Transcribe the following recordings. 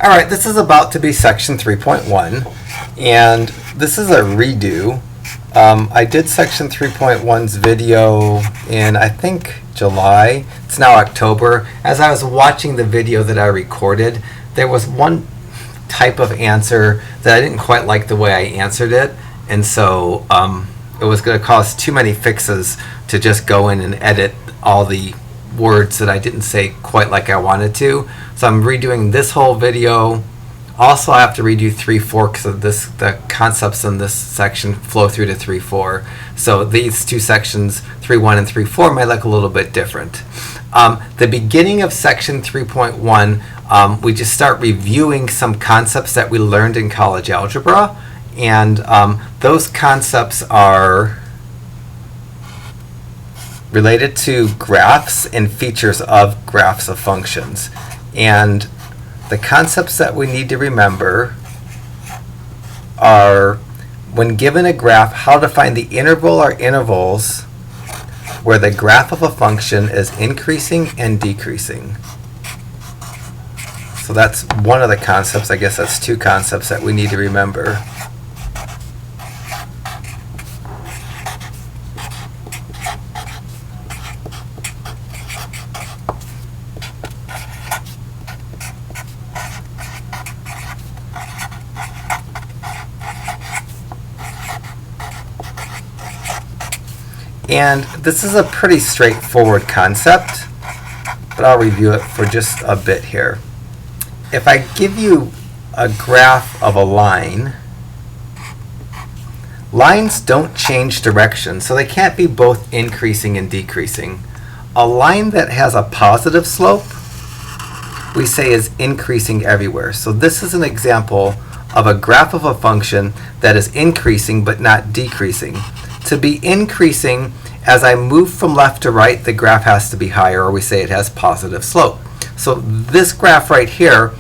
All right, this is about to be section 3.1, and this is a redo. I did section 3.1's video in, I think, July. It's now October. As I was watching the video that I recorded, there was one type of answer that I didn't quite like the way I answered it, and so it was going to cause too many fixes to just go in and edit all the words that I didn't say quite like I wanted to. So I'm redoing this whole video. Also, I have to redo 3.4 because the concepts in this section flow through to 3.4. So these two sections, 3.1 and 3.4, might look a little bit different. The beginning of section 3.1, we just start reviewing some concepts that we learned in college algebra. And those concepts are related to graphs and features of graphs of functions. And the concepts that we need to remember are, when given a graph, how to find the interval or intervals where the graph of a function is increasing and decreasing. So that's one of the concepts. I guess that's two concepts that we need to remember. And this is a pretty straightforward concept, but I'll review it for just a bit here. If I give you a graph of a line, lines don't change direction, so they can't be both increasing and decreasing. A line that has a positive slope, we say is increasing everywhere. So this is an example of a graph of a function that is increasing but not decreasing. To be increasing, as I move from left to right, the graph has to be higher, or we say it has positive slope. So this graph right here,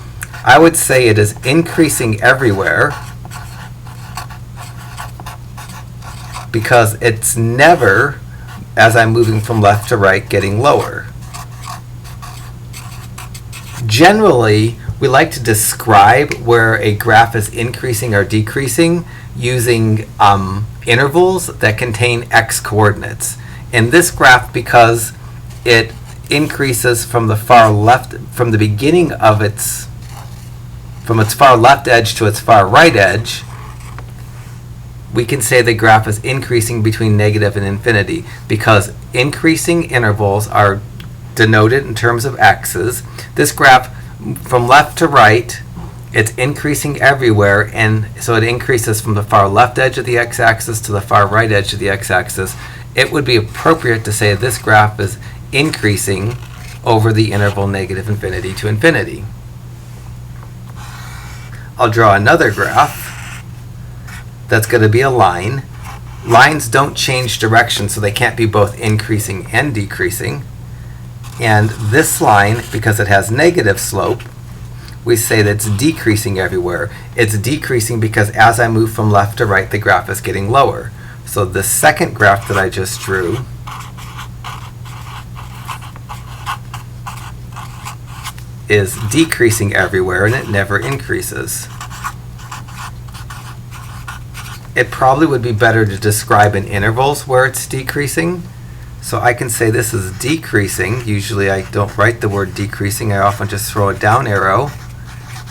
I would say it is increasing everywhere because it's never, as I'm moving from left to right, getting lower. Generally, we like to describe where a graph is increasing or decreasing using intervals that contain x coordinates. In this graph, because it increases from the far left, from the beginning of from its far left edge to its far right edge, we can say the graph is increasing between negative and infinity, because increasing intervals are denoted in terms of x's. This graph, from left to right, it's increasing everywhere, and so it increases from the far left edge of the x-axis to the far right edge of the x-axis. It would be appropriate to say this graph is increasing over the interval negative infinity to infinity. I'll draw another graph that's going to be a line. Lines don't change direction, so they can't be both increasing and decreasing. And this line, because it has negative slope, we say that it's decreasing everywhere. It's decreasing because as I move from left to right, the graph is getting lower. So the second graph that I just drew is decreasing everywhere, and it never increases. It probably would be better to describe in intervals where it's decreasing. So I can say this is decreasing. Usually I don't write the word decreasing. I often just throw a down arrow.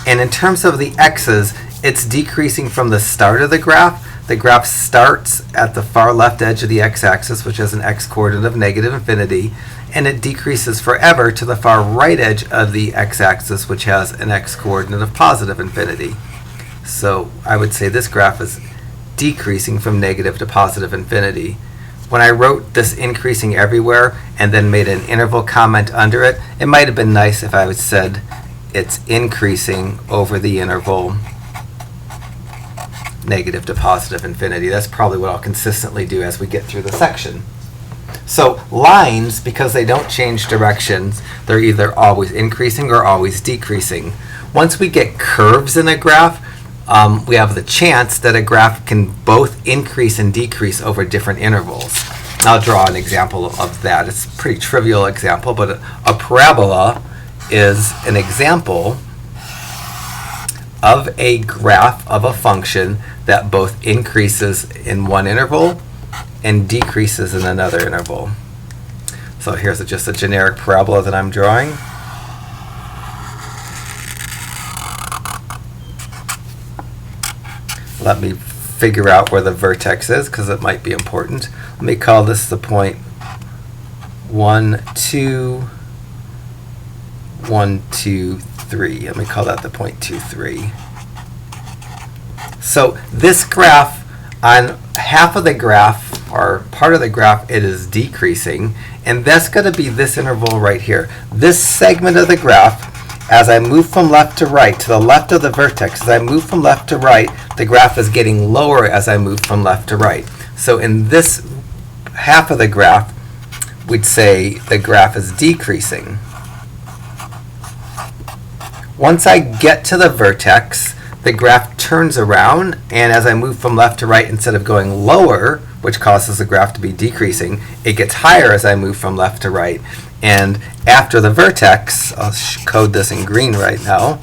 And in terms of the x's, it's decreasing from the start of the graph. The graph starts at the far left edge of the x-axis, which has an x-coordinate of negative infinity, and it decreases forever to the far right edge of the x-axis, which has an x-coordinate of positive infinity. So I would say this graph is decreasing from negative to positive infinity. When I wrote this increasing everywhere and then made an interval comment under it, it might have been nice if I had said it's increasing over the interval negative to positive infinity. That's probably what I'll consistently do as we get through the section. So lines, because they don't change directions, they're either always increasing or always decreasing. Once we get curves in a graph, we have the chance that a graph can both increase and decrease over different intervals. I'll draw an example of that. It's a pretty trivial example, but a parabola is an example of a graph of a function that both increases in one interval and decreases in another interval. So here's just a generic parabola that I'm drawing. Let me figure out where the vertex is because it might be important. Let me call this the point 1, 2, 1, 2, 3. Let me call that the point 2, 3. So this graph, on half of the graph, or part of the graph, it is decreasing, and that's going to be this interval right here. This segment of the graph, as I move from left to right, to the left of the vertex, as I move from left to right, the graph is getting lower as I move from left to right. So in this half of the graph, we'd say the graph is decreasing. Once I get to the vertex, the graph turns around, and as I move from left to right, instead of going lower, which causes the graph to be decreasing, it gets higher as I move from left to right. And after the vertex, I'll code this in green right now,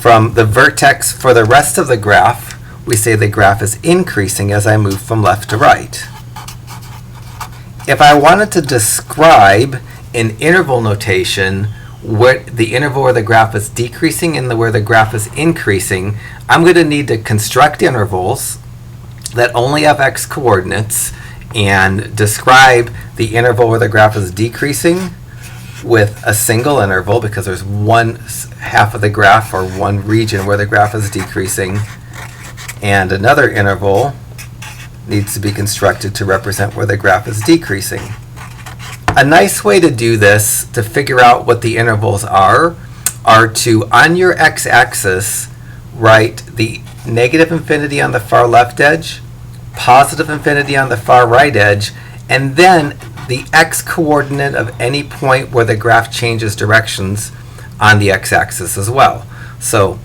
from the vertex for the rest of the graph, we say the graph is increasing as I move from left to right. If I wanted to describe in interval notation where the interval where the graph is decreasing and where the graph is increasing, I'm going to need to construct intervals that only have x coordinates and describe the interval where the graph is decreasing with a single interval, because there's one half of the graph or one region where the graph is decreasing, and another interval needs to be constructed to represent where the graph is decreasing. A nice way to do this, to figure out what the intervals are to, on your x-axis, write the negative infinity on the far left edge, positive infinity on the far right edge, and then the x-coordinate of any point where the graph changes directions on the x-axis as well. So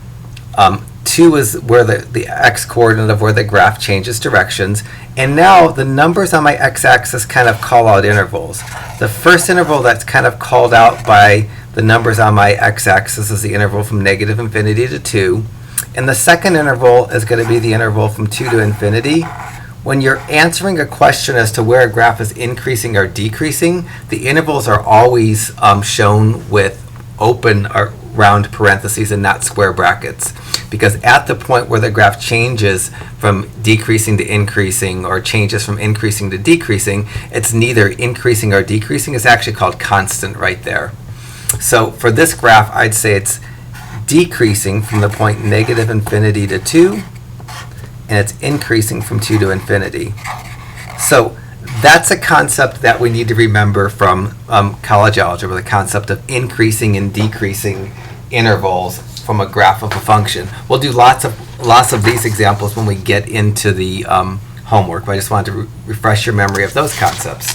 2 is where the x-coordinate of where the graph changes directions. And now the numbers on my x-axis kind of call out intervals. The first interval that's kind of called out by the numbers on my x-axis is the interval from negative infinity to 2. And the second interval is going to be the interval from 2 to infinity. When you're answering a question as to where a graph is increasing or decreasing, the intervals are always shown with open or round parentheses and not square brackets. Because at the point where the graph changes from decreasing to increasing or changes from increasing to decreasing, it's neither increasing or decreasing. It's actually called constant right there. So for this graph, I'd say it's decreasing from the point negative infinity to 2, and it's increasing from 2 to infinity. So that's a concept that we need to remember from college algebra, the concept of increasing and decreasing intervals from a graph of a function. We'll do lots of these examples when we get into the homework, but I just wanted to refresh your memory of those concepts.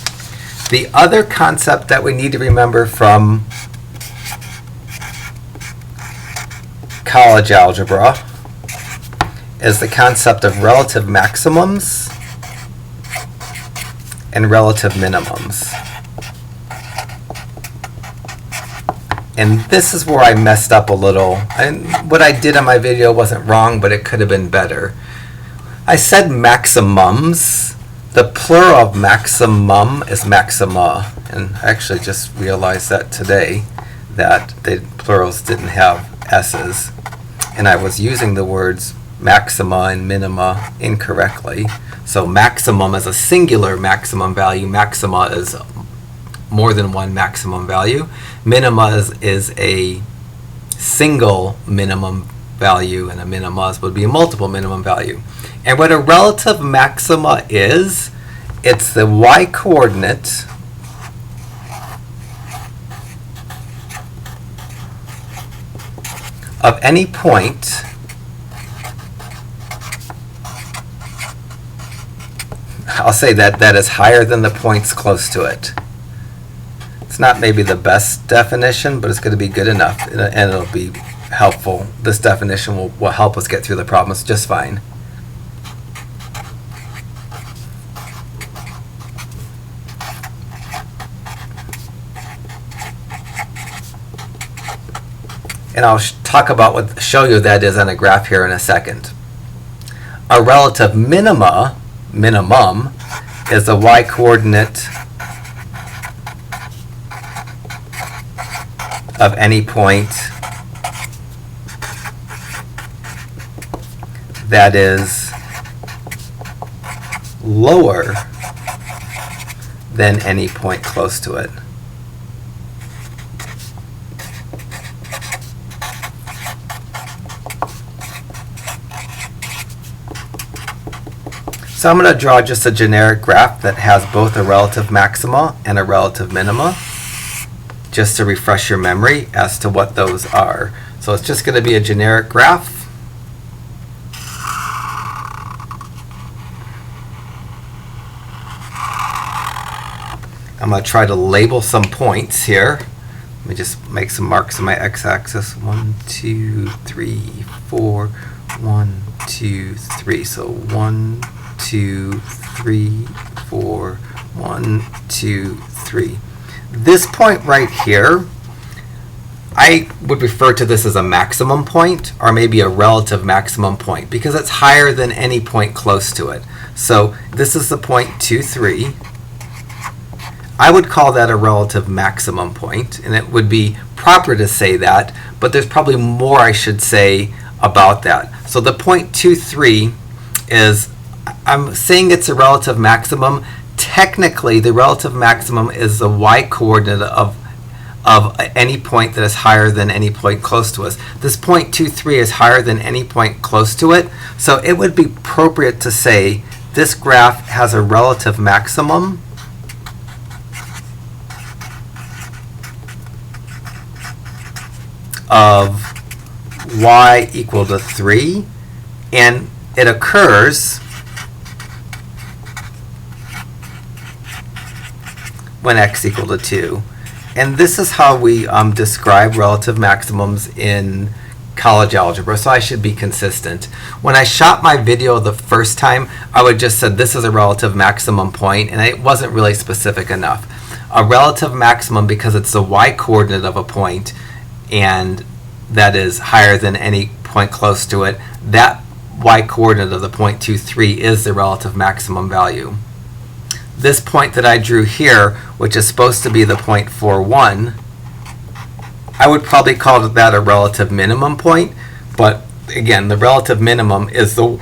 The other concept that we need to remember from college algebra is the concept of relative maximums and relative minimums. And this is where I messed up a little. And what I did on my video wasn't wrong, but it could have been better. I said maximums. The plural of maximum is maxima. And I actually just realized that today, that the plurals didn't have S's. And I was using the words maxima and minima incorrectly. So maximum is a singular maximum value. Maxima is more than one maximum value. Minima is a single minimum value, and a minima would be a multiple minimum value. And what a relative maxima is, it's the y-coordinate of any point I'll say that is higher than the points close to it. It's not maybe the best definition, but it's going to be good enough, and it'll be helpful. This definition will help us get through the problems just fine. and I'll talk about show you that is on a graph here in a second. A relative minimum is the y-coordinate of any point that is lower than any point close to it. So I'm going to draw just a generic graph that has both a relative maxima and a relative minima, just to refresh your memory as to what those are. So it's just going to be a generic graph. I'm going to try to label some points here. Let me just make some marks on my x-axis. 1, 2, 3, 4, 1, 2, 3. So 1, 2, 3, 4, 1, 2, 3. This point right here, I would refer to this as a maximum point, or maybe a relative maximum point, because it's higher than any point close to it. So this is the point 2, 3. I would call that a relative maximum point, and it would be proper to say that, but there's probably more I should say about that. So the point 2, 3 is, I'm saying it's a relative maximum. Technically, the relative maximum is the y-coordinate of any point that is higher than any point close to us. This point 2, 3 is higher than any point close to it, so it would be appropriate to say this graph has a relative maximum of y equal to 3, and it occurs when x equal to 2. And this is how we describe relative maximums in college algebra, so I should be consistent. When I shot my video the first time, I would just said this is a relative maximum point, and it wasn't really specific enough. A relative maximum, because it's the y-coordinate of a point, and that is higher than any point close to it, that y-coordinate of the point 2, 3 is the relative maximum value. This point that I drew here, which is supposed to be the point 4, 1, I would probably call that a relative minimum point, but again, the relative minimum is the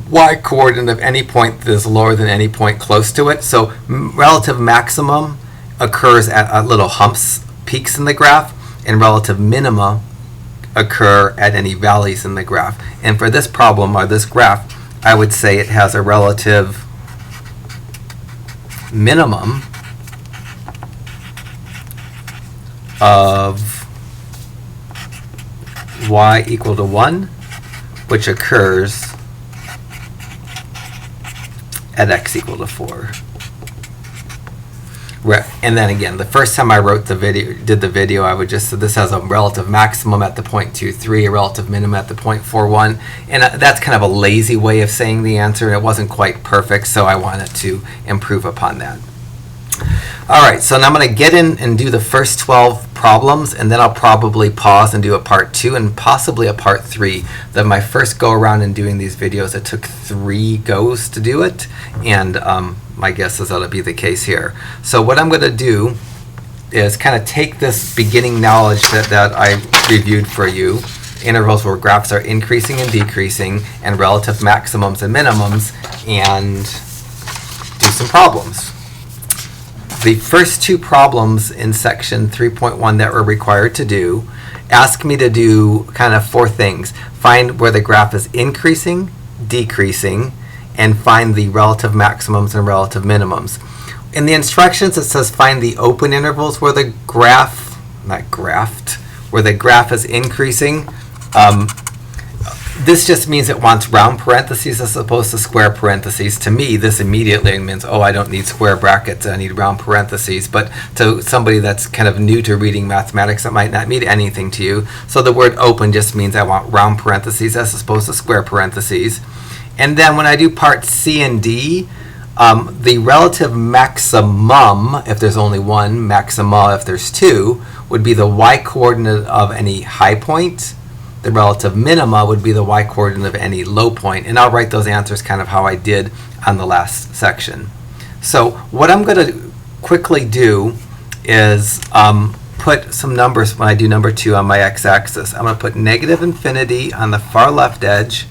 y-coordinate of any point that is lower than any point close to it. So relative maximum occurs at little humps, peaks in the graph, and relative minima occur at any valleys in the graph. And for this problem, or this graph, I would say it has a relative minimum of y equal to 1, which occurs at x equal to 4. And then again, the first time I did the video, I would just say this has a relative maximum at the point 2, 3, a relative minimum at the point 4, 1, and that's kind of a lazy way of saying the answer, and it wasn't quite perfect, so I wanted to improve upon that. All right, so now I'm going to get in and do the first 12 problems, and then I'll probably pause and do a part 2 and possibly a part 3. Then my first go around in doing these videos, it took 3 goes to do it, and my guess is that'll be the case here. So what I'm going to do is kind of take this beginning knowledge that I reviewed for you, intervals where graphs are increasing and decreasing, and relative maximums and minimums, and do some problems. The first 2 problems in section 3.1 that we're required to do ask me to do kind of 4 things. Find where the graph is increasing, decreasing, and find the relative maximums and relative minimums. In the instructions, it says find the open intervals where the graph, where the graph is increasing. This just means it wants round parentheses as opposed to square parentheses. To me, this immediately means, oh, I don't need square brackets, I need round parentheses. But to somebody that's kind of new to reading mathematics, that might not mean anything to you. So the word open just means I want round parentheses as opposed to square parentheses. And then when I do part C and D, the relative maximum, if there's only one, maxima if there's 2, would be the y-coordinate of any high point. The relative minima would be the y-coordinate of any low point. And I'll write those answers kind of how I did on the last section. So what I'm going to quickly do is put some numbers when I do number 2 on my x-axis. I'm going to put negative infinity on the far left edge,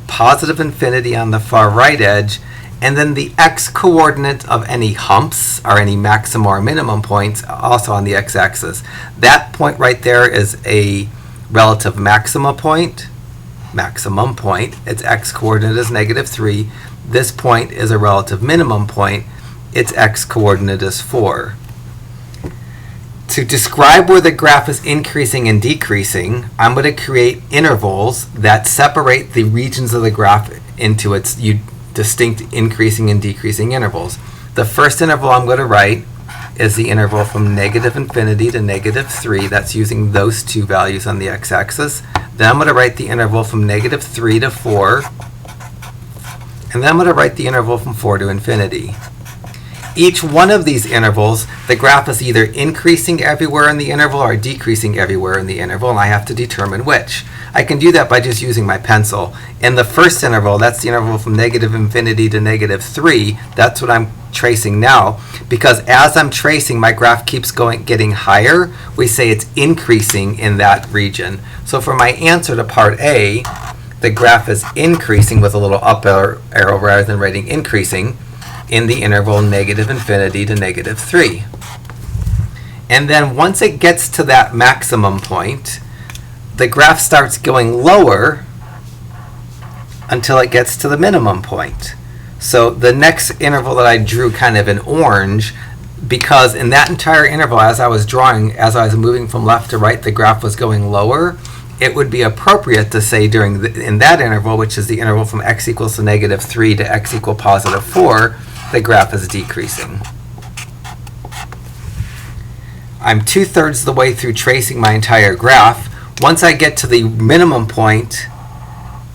positive infinity on the far right edge, and then the x-coordinate of any humps or any maximum or minimum points also on the x-axis. That point right there is a relative maxima point, maximum point. Its x-coordinate is -3. This point is a relative minimum point. Its x-coordinate is 4. To describe where the graph is increasing and decreasing, I'm going to create intervals that separate the regions of the graph into its distinct increasing and decreasing intervals. The first interval I'm going to write is the interval from negative infinity to -3. That's using those two values on the x-axis. Then I'm going to write the interval from -3 to 4. And then I'm going to write the interval from 4 to infinity. Each one of these intervals, the graph is either increasing everywhere in the interval or decreasing everywhere in the interval, and I have to determine which. I can do that by just using my pencil. In the first interval, that's the interval from negative infinity to -3. That's what I'm tracing now. Because as I'm tracing, my graph keeps getting higher. We say it's increasing in that region. So for my answer to part A, the graph is increasing with a little up arrow rather than writing increasing in the interval negative infinity to -3. And then once it gets to that maximum point, the graph starts going lower until it gets to the minimum point. So the next interval that I drew kind of in orange, because in that entire interval as I was drawing, as I was moving from left to right, the graph was going lower, it would be appropriate to say in that interval, which is the interval from x equals to -3 to x equal +4, the graph is decreasing. I'm 2/3 the way through tracing my entire graph. Once I get to the minimum point,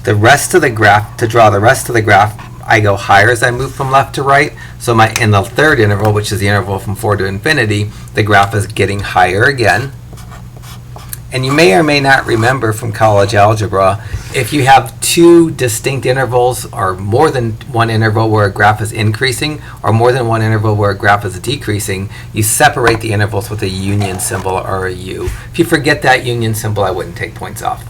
the rest of the graph, to draw the rest of the graph, I go higher as I move from left to right. So in the third interval, which is the interval from 4 to infinity, the graph is getting higher again. And you may or may not remember from college algebra, if you have two distinct intervals or more than one interval where a graph is increasing or more than one interval where a graph is decreasing, you separate the intervals with a union symbol or a U. If you forget that union symbol, I wouldn't take points off.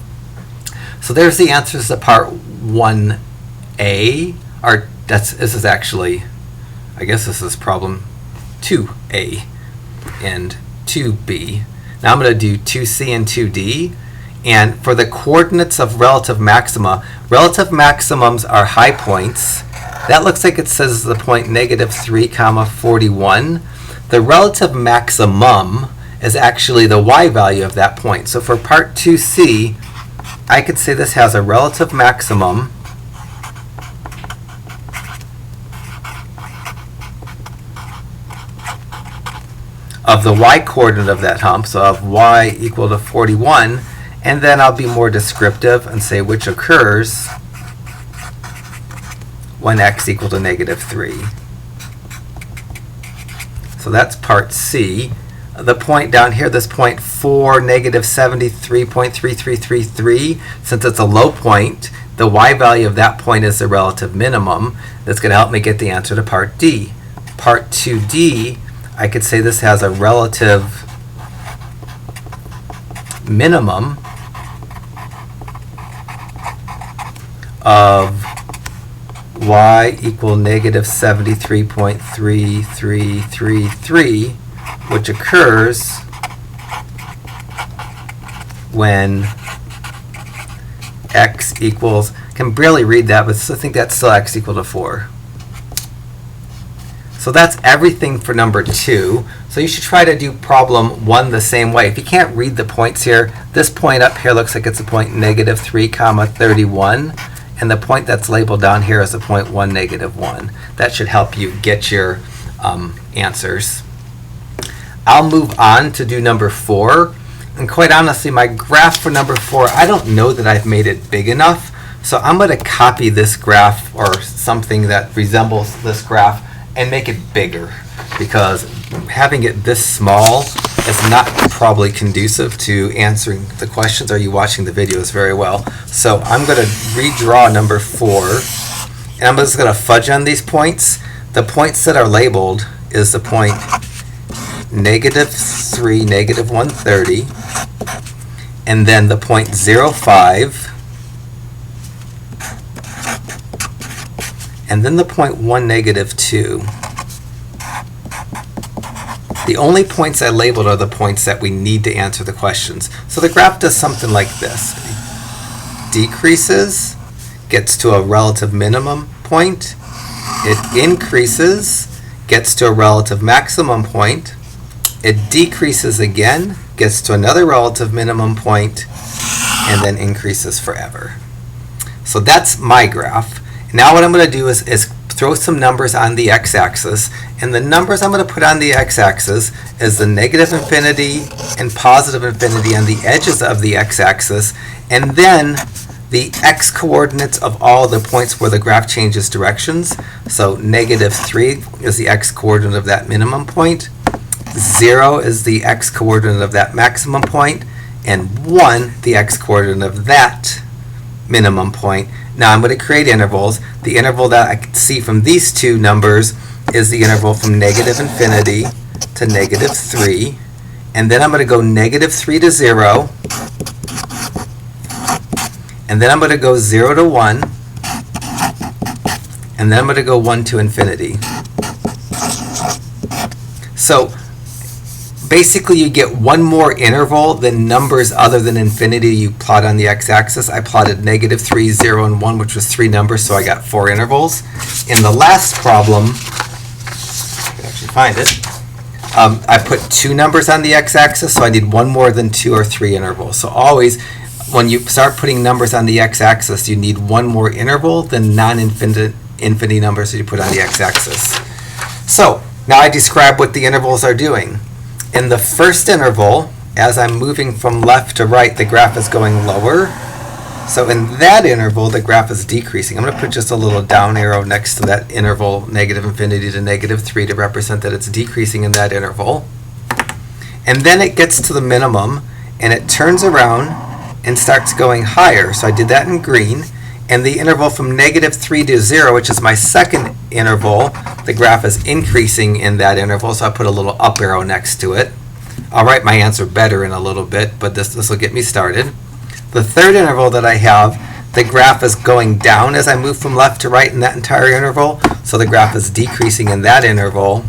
So there's the answers to part 1A, or this is actually, I guess this is problem 2A and 2B. Now I'm going to do 2C and 2D. And for the coordinates of relative maxima, relative maximums are high points. That looks like it says the point -3, 41. The relative maximum is actually the y value of that point. So for part 2C, I could say this has a relative maximum of the y-coordinate of that hump, so of y equal to 41, and then I'll be more descriptive and say which occurs when x equal to -3. So that's part C. The point down here, this point 4, -73.3333, since it's a low point, the y value of that point is the relative minimum. That's going to help me get the answer to part D. Part 2D, I could say this has a relative minimum of y equal -73.3333, which occurs when x equals, can barely read that, but I think that's still x equal to 4. So that's everything for number 2. So you should try to do problem 1 the same way. If you can't read the points here, this point up here looks like it's a point -3, 31, and the point that's labeled down here is a point 1, -1. That should help you get your answers. I'll move on to do number 4. And quite honestly, my graph for number 4, I don't know that I've made it big enough. So I'm going to copy this graph or something that resembles this graph and make it bigger, because having it this small is not probably conducive to answering the questions or you watching the videos very well. So I'm going to redraw number 4, and I'm just going to fudge on these points. The points that are labeled is the point -3, -130, and then the point 0.5, and then the point 1, -2. The only points I labeled are the points that we need to answer the questions. So the graph does something like this. Decreases, gets to a relative minimum point. It increases, gets to a relative maximum point. It decreases again, gets to another relative minimum point, and then increases forever. So that's my graph. Now what I'm going to do is throw some numbers on the x-axis, and the numbers I'm going to put on the x-axis is the negative infinity and positive infinity on the edges of the x-axis, and then the x-coordinates of all the points where the graph changes directions. So -3 is the x-coordinate of that minimum point, 0 is the x-coordinate of that maximum point, and 1 the x-coordinate of that minimum point. Now I'm going to create intervals. The interval that I can see from these two numbers is the interval from -infinity to -3. And then I'm going to go -3 to 0. And then I'm going to go 0 to 1. And then I'm going to go 1 to infinity. So basically you get one more interval than numbers other than infinity you plot on the x-axis. I plotted -3, 0, and 1, which was 3 numbers, so I got 4 intervals. In the last problem, I can actually find it, I put 2 numbers on the x-axis, so I need one more than 2 or 3 intervals. So always, when you start putting numbers on the x-axis, you need one more interval than non-infinity numbers that you put on the x-axis. So now I describe what the intervals are doing. In the first interval, as I'm moving from left to right, the graph is going lower. So in that interval, the graph is decreasing. I'm going to put just a little down arrow next to that interval, -infinity to -3, to represent that it's decreasing in that interval. And then it gets to the minimum, and it turns around and starts going higher. So I did that in green. And the interval from -3 to 0, which is my second interval, the graph is increasing in that interval, so I put a little up arrow next to it. I'll write my answer better in a little bit, but this will get me started. The third interval that I have, the graph is going down as I move from left to right in that entire interval, so the graph is decreasing in that interval.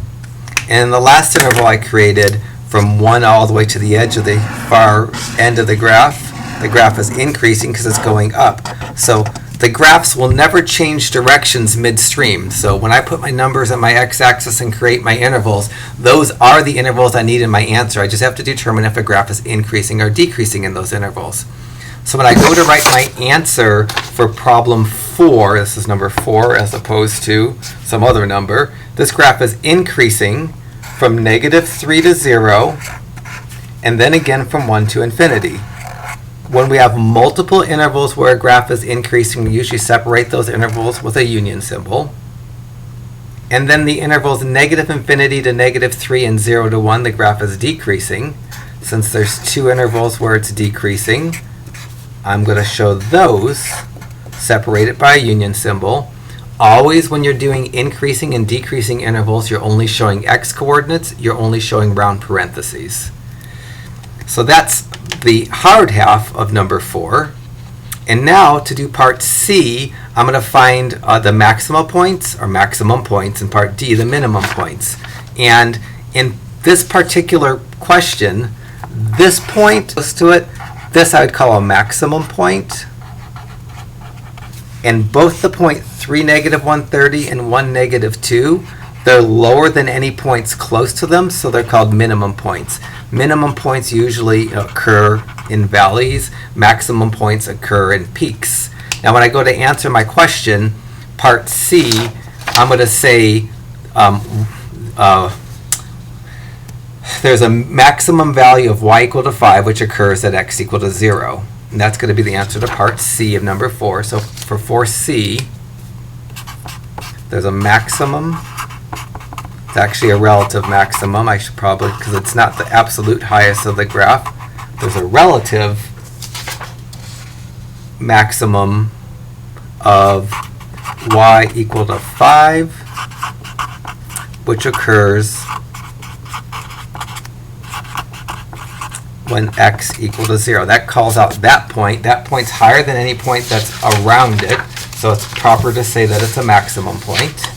And in the last interval I created, from 1 all the way to the edge of the far end of the graph is increasing because it's going up. So the graphs will never change directions midstream. So when I put my numbers on my x-axis and create my intervals, those are the intervals I need in my answer. I just have to determine if a graph is increasing or decreasing in those intervals. So when I go to write my answer for problem 4, this is number 4 as opposed to some other number, this graph is increasing from -3 to 0, and then again from 1 to infinity. When we have multiple intervals where a graph is increasing, we usually separate those intervals with a union symbol. And then the intervals -infinity to -3 and 0 to 1, the graph is decreasing. Since there's 2 intervals where it's decreasing, I'm going to show those separated by a union symbol. Always when you're doing increasing and decreasing intervals, you're only showing x-coordinates, you're only showing round parentheses. So that's the hard half of number 4. And now to do part C, I'm going to find the maximum points, and part D, the minimum points. And in this particular question, this point close to it, this I would call a maximum point. And both the point 3 -130 and 1 -2, they're lower than any points close to them, so they're called minimum points. Minimum points usually occur in valleys. Maximum points occur in peaks. Now when I go to answer my question, part C, I'm going to say there's a maximum value of y equal to 5, which occurs at x equal to 0. And that's going to be the answer to part C of number 4. So for 4C, there's a maximum It's actually a relative maximum. I should probably, because it's not the absolute highest of the graph. There's a relative maximum of y equal to 5, which occurs when x equal to 0. That calls out that point. That point's higher than any point that's around it, so it's proper to say that it's a maximum point.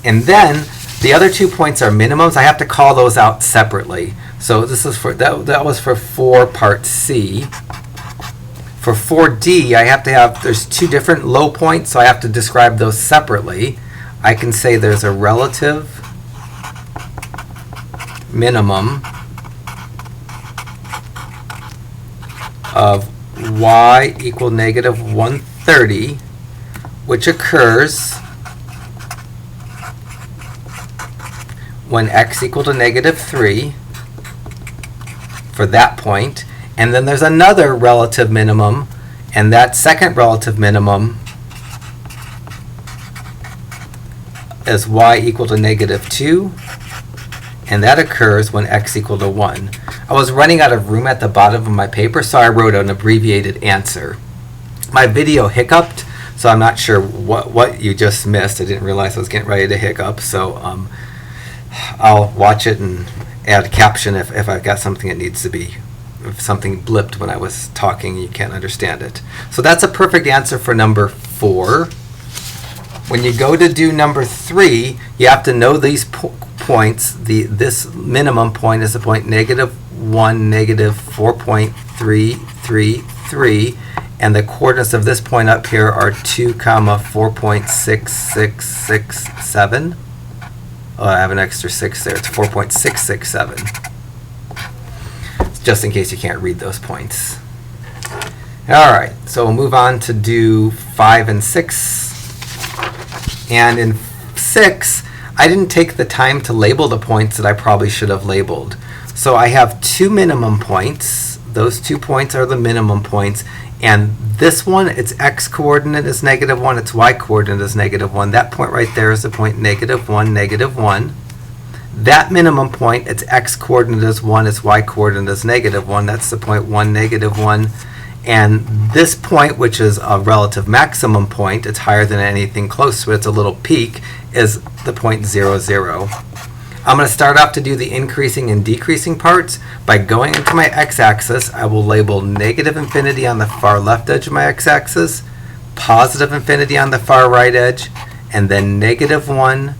And then the other 2 points are minimums. I have to call those out separately. So this is for that was for 4 part C. For 4D, I have to have, there's 2 different low points, so I have to describe those separately. I can say there's a relative minimum of y equal negative 130, which occurs when x equal to negative 3 for that point. And then there's another relative minimum, and that second relative minimum is y equal to negative 2, and that occurs when x equal to 1. I was running out of room at the bottom of my paper, so I wrote an abbreviated answer. My video hiccuped, so I'm not sure what you just missed. I didn't realize I was getting ready to hiccup, so I'll watch it and add a caption if I've got something that needs to be, if something blipped when I was talking and you can't understand it. So that's a perfect answer for number 4. When you go to do number 3, you have to know these points. This minimum point is the point negative 1, negative 4.333, and the coordinates of this point up here are 2, 4.6667. Oh, I have an extra 6 there. It's 4.667. Just in case you can't read those points. All right, so we'll move on to do 5 and 6. And in 6, I didn't take the time to label the points that I probably should have labeled. So I have 2 minimum points. Those 2 points are the minimum points. And this one, its x coordinate is negative 1, its y coordinate is negative 1. That point right there is the point negative 1, negative 1. That minimum point, its x coordinate is 1, its y coordinate is negative 1. That's the point 1, negative 1. And this point, which is a relative maximum point, it's higher than anything close to it, it's a little peak, is the point 0, 0. I'm going to start off to do the increasing and decreasing parts. By going into my x-axis, I will label negative infinity on the far left edge of my x-axis, positive infinity on the far right edge, and then negative 1,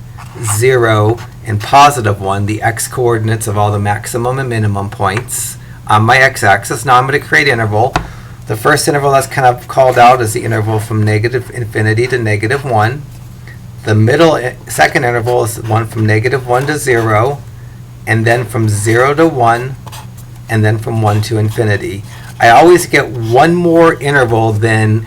0, and positive 1, the x-coordinates of all the maximum and minimum points on my x-axis. Now I'm going to create interval. The first interval that's kind of called out is the interval from negative infinity to negative 1. The middle second interval is one from negative 1 to 0, and then from 0 to 1, and then from 1 to infinity. I always get one more interval than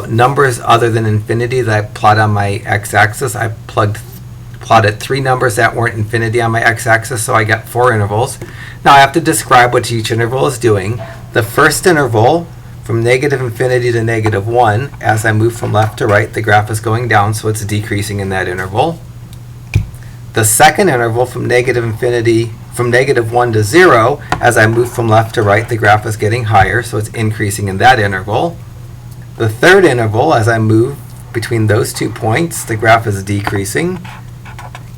numbers other than infinity that I plot on my x-axis. I plotted 3 numbers that weren't infinity on my x-axis, so I got 4 intervals. Now I have to describe what each interval is doing. The first interval, from negative infinity to negative 1, as I move from left to right, the graph is going down, so it's decreasing in that interval. The second interval, from negative infinity, from negative 1 to 0, as I move from left to right, the graph is getting higher, so it's increasing in that interval. The third interval, as I move between those 2 points, the graph is decreasing.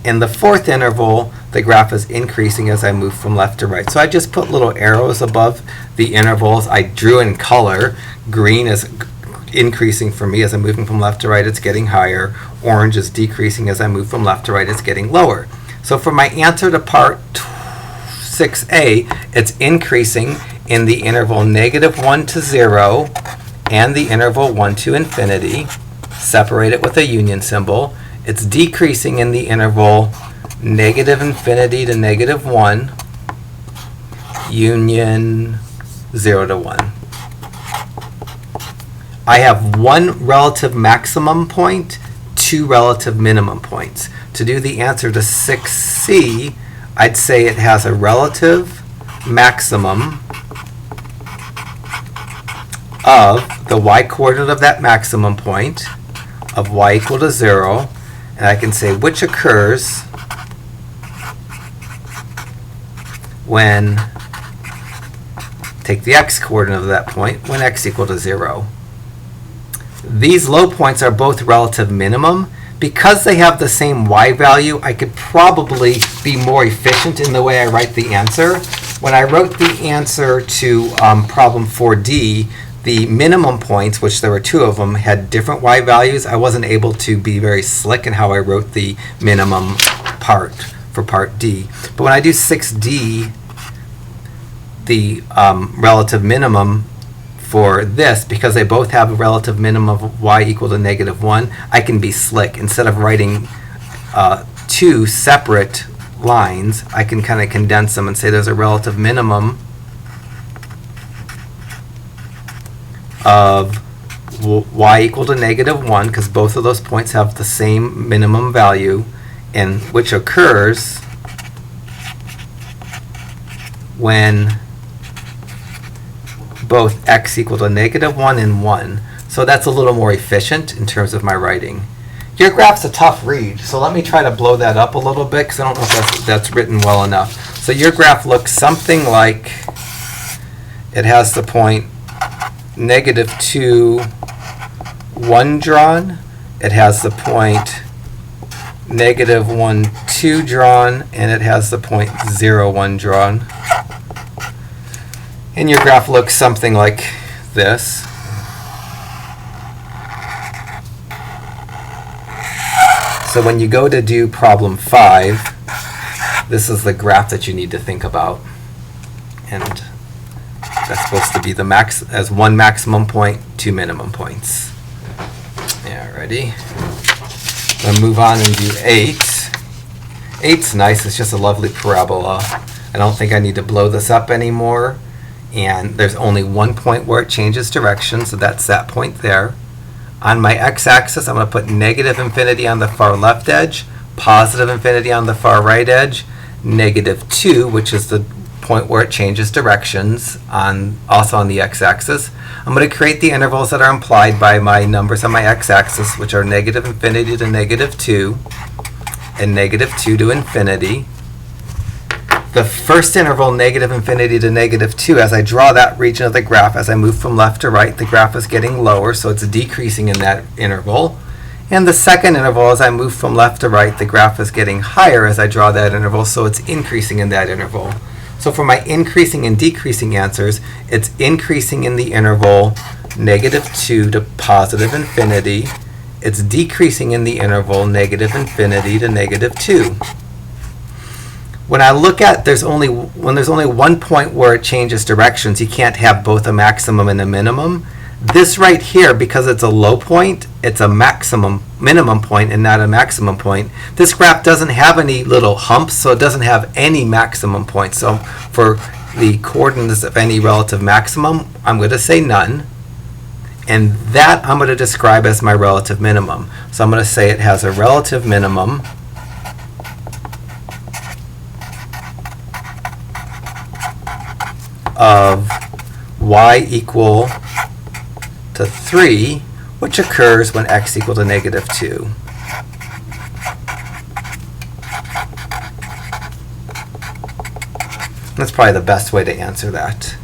In the fourth interval, the graph is increasing as I move from left to right. So I just put little arrows above the intervals. I drew in color. Green is increasing for me as I'm moving from left to right, it's getting higher. Orange is decreasing as I move from left to right, it's getting lower. So for my answer to part 6a, it's increasing in the interval negative 1 to 0 and the interval 1 to infinity. Separate it with a union symbol. It's decreasing in the interval negative infinity to negative 1, union 0 to 1. I have 1 relative maximum point, 2 relative minimum points. To do the answer to 6c, I'd say it has a relative maximum of the y coordinate of that maximum point of y equal to 0, And I can say which occurs when, take the x-coordinate of that point, when x equal to 0. These low points are both relative minimum. Because they have the same y value, I could probably be more efficient in the way I write the answer. When I wrote the answer to problem 4D, the minimum points, which there were 2 of them, had different y values. I wasn't able to be very slick in how I wrote the minimum part for part D. But when I do 6D, the relative minimum for this, because they both have a relative minimum of y equal to -1, I can be slick. Instead of writing 2 separate lines, I can kind of condense them and say there's a relative minimum of y equal to -1, because both of those points have the same minimum value, and which occurs when both x equal to -1 and 1. So that's a little more efficient in terms of my writing. Your graph's a tough read, so let me try to blow that up a little bit, because I don't know if that's written well enough. So your graph looks something like, it has the point -2, 1 drawn. It has the point -1, 2 drawn, and it has the point 0, 1 drawn. And your graph looks something like this. So when you go to do problem 5, this is the graph that you need to think about. And that's supposed to be the max, as 1 maximum point, 2 minimum points. Yeah, ready? I'm going to move on and do 8. 8's nice, it's just a lovely parabola. I don't think I need to blow this up anymore. And there's only one point where it changes direction, so that's that point there. On my x-axis, I'm going to put -infinity on the far left edge, positive infinity on the far right edge, -2, which is the point where it changes directions, also on the x-axis. I'm going to create the intervals that are implied by my numbers on my x-axis, which are -infinity to -2 and -2 to infinity. The first interval, -infinity to -2, as I draw that region of the graph, as I move from left to right, the graph is getting lower, so it's decreasing in that interval. And the second interval, as I move from left to right, the graph is getting higher as I draw that interval, so it's increasing in that interval. So for my increasing and decreasing answers, it's increasing in the interval -2 to positive infinity. It's decreasing in the interval -infinity to -2. When I look at, when there's only one point where it changes directions, you can't have both a maximum and a minimum. This right here, because it's a low point, it's a minimum point and not a maximum point. This graph doesn't have any little humps, so it doesn't have any maximum points. So for the coordinates of any relative maximum, I'm going to say none. And that I'm going to describe as my relative minimum. So I'm going to say it has a relative minimum of y equal to 3, which occurs when x equal to -2. That's probably the best way to answer that.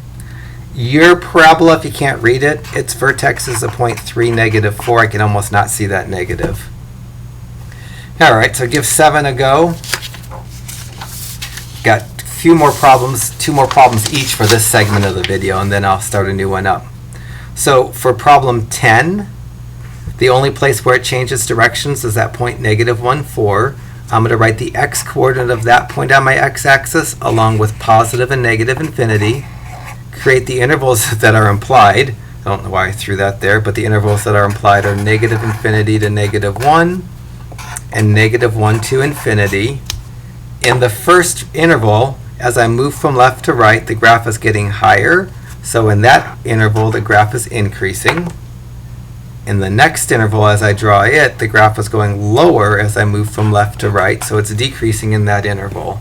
Your parabola, if you can't read it, its vertex is a point 3, -4. I can almost not see that negative. All right, so give 7 a go. Got few more problems, 2 more problems each for this segment of the video, and then I'll start a new one up. So for problem 10, the only place where it changes directions is that point -1, 4. I'm going to write the x-coordinate of that point on my x-axis along with positive and negative infinity. Create the intervals that are implied. I don't know why I threw that there, but the intervals that are implied are -infinity to -1 and -1 to infinity. In the first interval, as I move from left to right, the graph is getting higher. So in that interval, the graph is increasing. In the next interval, as I draw it, the graph is going lower as I move from left to right. So it's decreasing in that interval.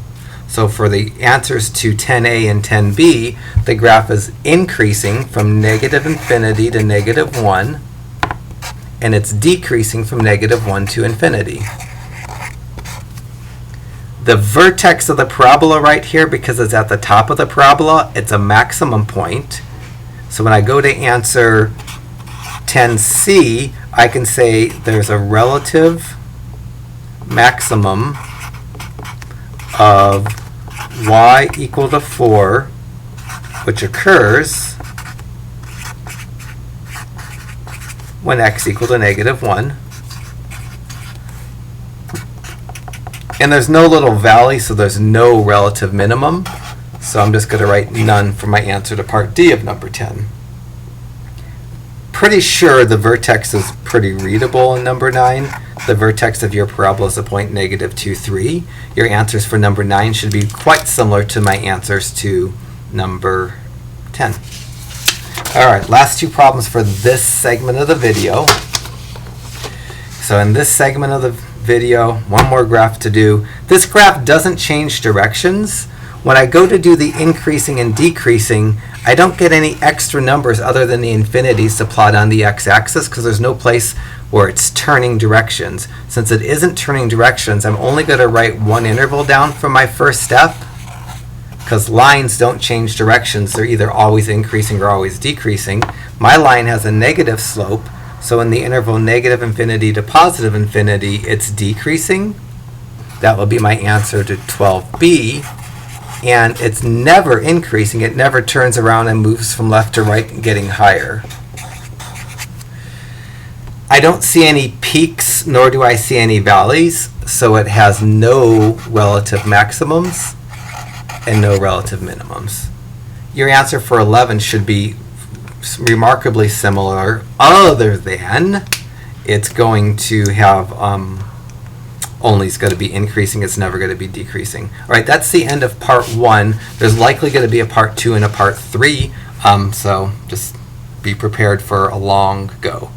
So for the answers to 10A and 10B, the graph is increasing from -infinity to -1, and it's decreasing from -1 to infinity. The vertex of the parabola right here, because it's at the top of the parabola, it's a maximum point. So when I go to answer 10C, I can say there's a relative maximum of y equal to 4, which occurs when x equal to -1. And there's no little valley, so there's no relative minimum. So I'm just going to write none for my answer to part D of number 10. Pretty sure the vertex is pretty readable in number 9. The vertex of your parabola is a point -2, 3. Your answers for number 9 should be quite similar to my answers to number 10. All right, last two problems for this segment of the video. So in this segment of the video, one more graph to do. This graph doesn't change directions. When I go to do the increasing and decreasing, I don't get any extra numbers other than the infinities to plot on the x-axis because there's no place where it's turning directions. Since it isn't turning directions, I'm only going to write one interval down for my first step because lines don't change directions. They're either always increasing or always decreasing. My line has a negative slope, so in the interval negative infinity to positive infinity, it's decreasing. That will be my answer to 12B. And it's never increasing. It never turns around and moves from left to right, getting higher. I don't see any peaks, nor do I see any valleys, so it has no relative maximums and no relative minimums. Your answer for 11 should be remarkably similar, other than it's going to have only is going to be increasing, it's never going to be decreasing. All right, that's the end of part 1. There's likely going to be a part 2 and a part 3, so just be prepared for a long go.